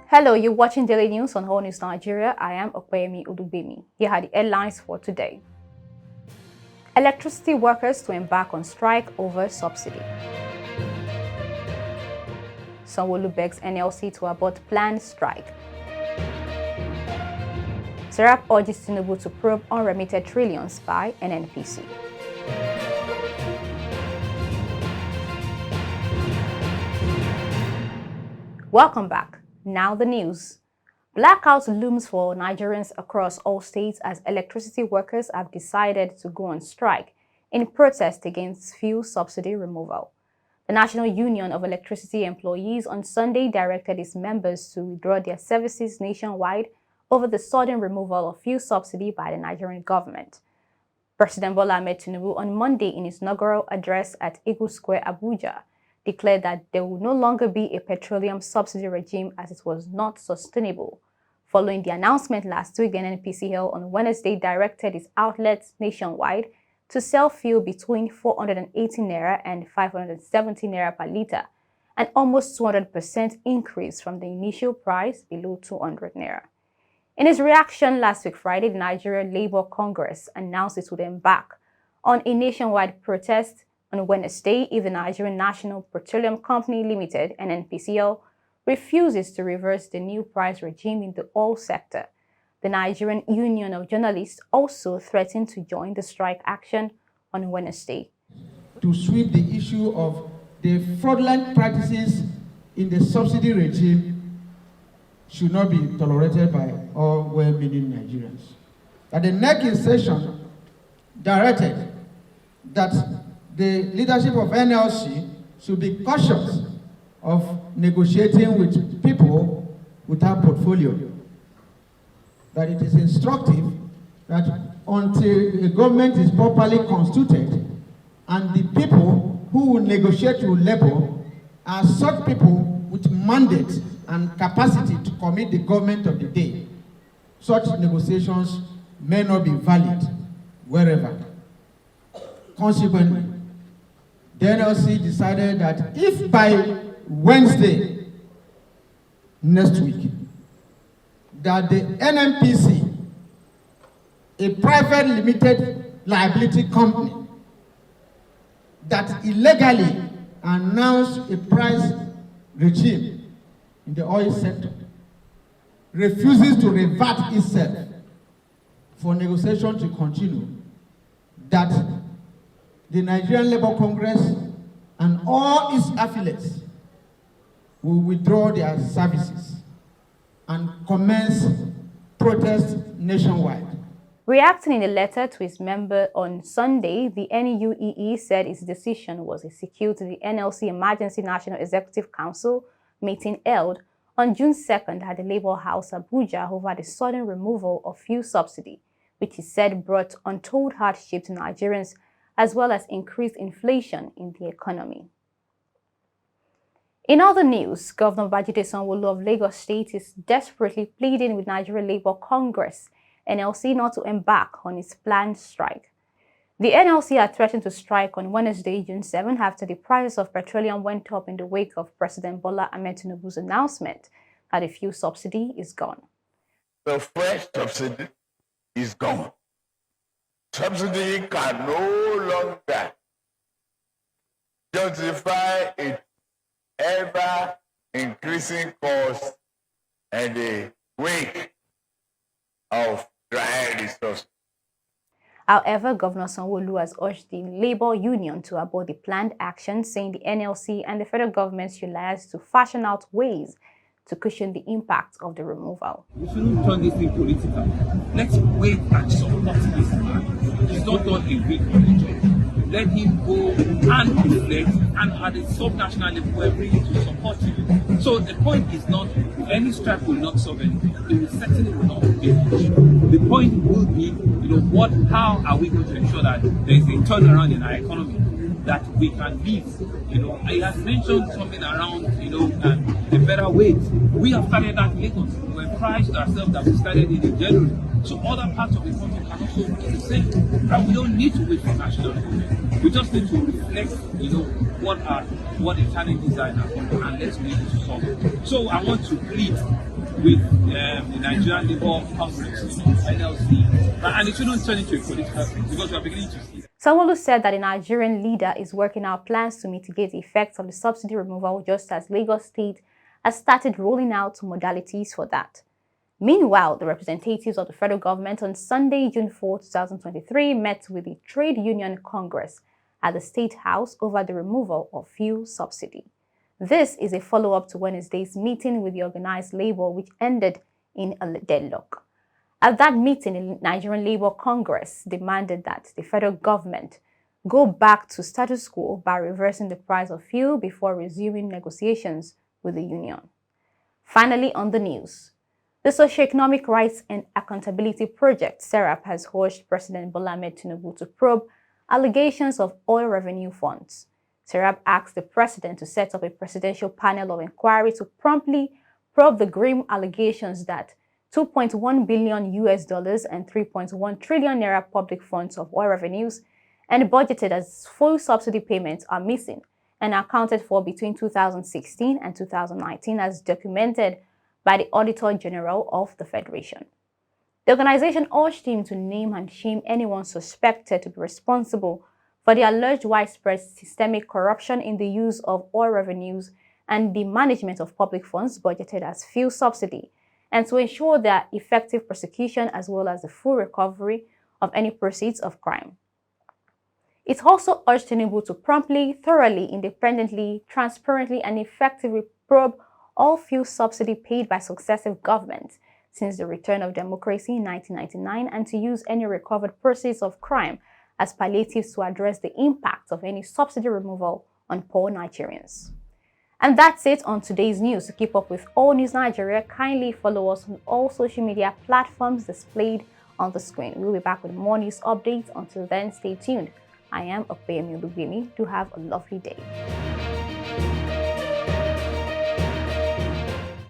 Hello, you're watching Daily News on All News Nigeria. I am Okweyemi Udubemi. Here are the headlines for today. Electricity workers to embark on strike over subsidy. Sanwo-Olu begs NLC to abort planned strike. SERAP urges TONUBU to probe unremitted trillions by NNPC. Welcome back. Now the news. Blackout looms for Nigerians across all states as electricity workers have decided to go on strike in protest against fuel subsidy removal. The National Union of Electricity Employees on Sunday directed its members to withdraw their services nationwide over the sudden removal of fuel subsidy by the Nigerian government. President Bola Ahmed Tinubu on Monday in his inaugural address at Eagle Square, Abuja, declared that there will no longer be a petroleum subsidy regime as it was not sustainable. Following the announcement last week, the NNPC on Wednesday directed its outlets nationwide to sell fuel between 480 naira and 570 naira per litre, an almost 200% increase from the initial price below 200 naira. In its reaction last week Friday, the Nigeria Labour Congress announced it would embark on a nationwide protest on Wednesday if the Nigerian National Petroleum Company Limited, NNPCL, refuses to reverse the new price regime in the oil sector. The Nigerian Union of Journalists also threatened to join the strike action on Wednesday. To sweep the issue of the fraudulent practices in the subsidy regime should not be tolerated by all well-meaning Nigerians. At the next session, directed that the leadership of NLC should be cautious of negotiating with people without portfolio. That it is instructive that until a government is properly constituted and the people who will negotiate with labor are such people with mandate and capacity to commit the government of the day, such negotiations may not be valid wherever. Consequently, the NLC decided that if by Wednesday next week that the NNPC, a private limited liability company that illegally announced a price regime in the oil sector, refuses to revert itself for negotiation to continue, that the Nigerian Labour Congress and all its affiliates will withdraw their services and commence protests nationwide. Reacting in a letter to its member on Sunday, the NUEE said its decision was executed to the NLC Emergency National Executive Council meeting held on June 2nd at the Labour House, Abuja, over the sudden removal of fuel subsidy, which is said brought untold hardship to Nigerians as well as increased inflation in the economy. In other news, Governor Babajide Sanwo-Olu of Lagos State is desperately pleading with Nigeria Labour Congress, NLC, not to embark on its planned strike. The NLC had threatened to strike on Wednesday, June 7, after the price of petroleum went up in the wake of President Bola Ahmed Tinubu's announcement that the fuel subsidy is gone. The fresh subsidy is gone. Subsidy can no longer justify its ever-increasing cost and the wake of dry resources. However, Governor Sanwo-Olu has urged the Labour Union to abort the planned action, saying the NLC and the federal government should liaise to fashion out ways to cushion the impact of the removal. We shouldn't turn this thing political. Let's wait and support this man. He's not done a week on the job. Let him go and reflect, and at the sub-national level, we're ready to support him. So the point is not, any strike will not solve anything. It will certainly not be finished. The point will be, how are we going to ensure that there is a turnaround in our economy, that we can live? I have mentioned something around, a better wage. We have started that in Lagos. We were prided ourselves that we started it in January. So other parts of the country can also do the same. And we don't need to wait for national government. We just need to reflect, what our what the challenges are in our country, and let's be able to solve it. So I want to plead with the Nigerian Labour Congress, NLC, and it shouldn't turn into a political thing, because we are beginning to see that. Sanwo-Olu said that the Nigerian leader is working out plans to mitigate the effects of the subsidy removal, just as Lagos State has started rolling out modalities for that. Meanwhile, the representatives of the federal government on Sunday, June 4, 2023, met with the Trade Union Congress at the State House over the removal of fuel subsidy. This is a follow-up to Wednesday's meeting with the organized labor, which ended in a deadlock. At that meeting, the Nigerian Labour Congress demanded that the federal government go back to status quo by reversing the price of fuel before resuming negotiations with the union. Finally, on the news, the Socio-Economic Rights and Accountability Project, SERAP, has urged President Bola Ahmed Tinubu to probe allegations of oil revenue funds. SERAP asked the president to set up a presidential panel of inquiry to promptly probe the grim allegations that $2.1 billion and 3.1 trillion naira public funds of oil revenues and budgeted as full subsidy payments are missing and accounted for between 2016 and 2019, as documented by the Auditor General of the Federation. The organization urged him to name and shame anyone suspected to be responsible for the alleged widespread systemic corruption in the use of oil revenues and the management of public funds budgeted as fuel subsidy, and to ensure their effective prosecution as well as the full recovery of any proceeds of crime. It also urged Tinubu to promptly, thoroughly, independently, transparently, and effectively probe all fuel subsidy paid by successive governments since the return of democracy in 1999, and to use any recovered proceeds of crime as palliatives to address the impact of any subsidy removal on poor Nigerians. And that's it on today's news. To keep up with All News Nigeria, kindly follow us on all social media platforms displayed on the screen. We'll be back with more news updates. Until then, stay tuned. I am Opeyemi Olubimi. Do have a lovely day.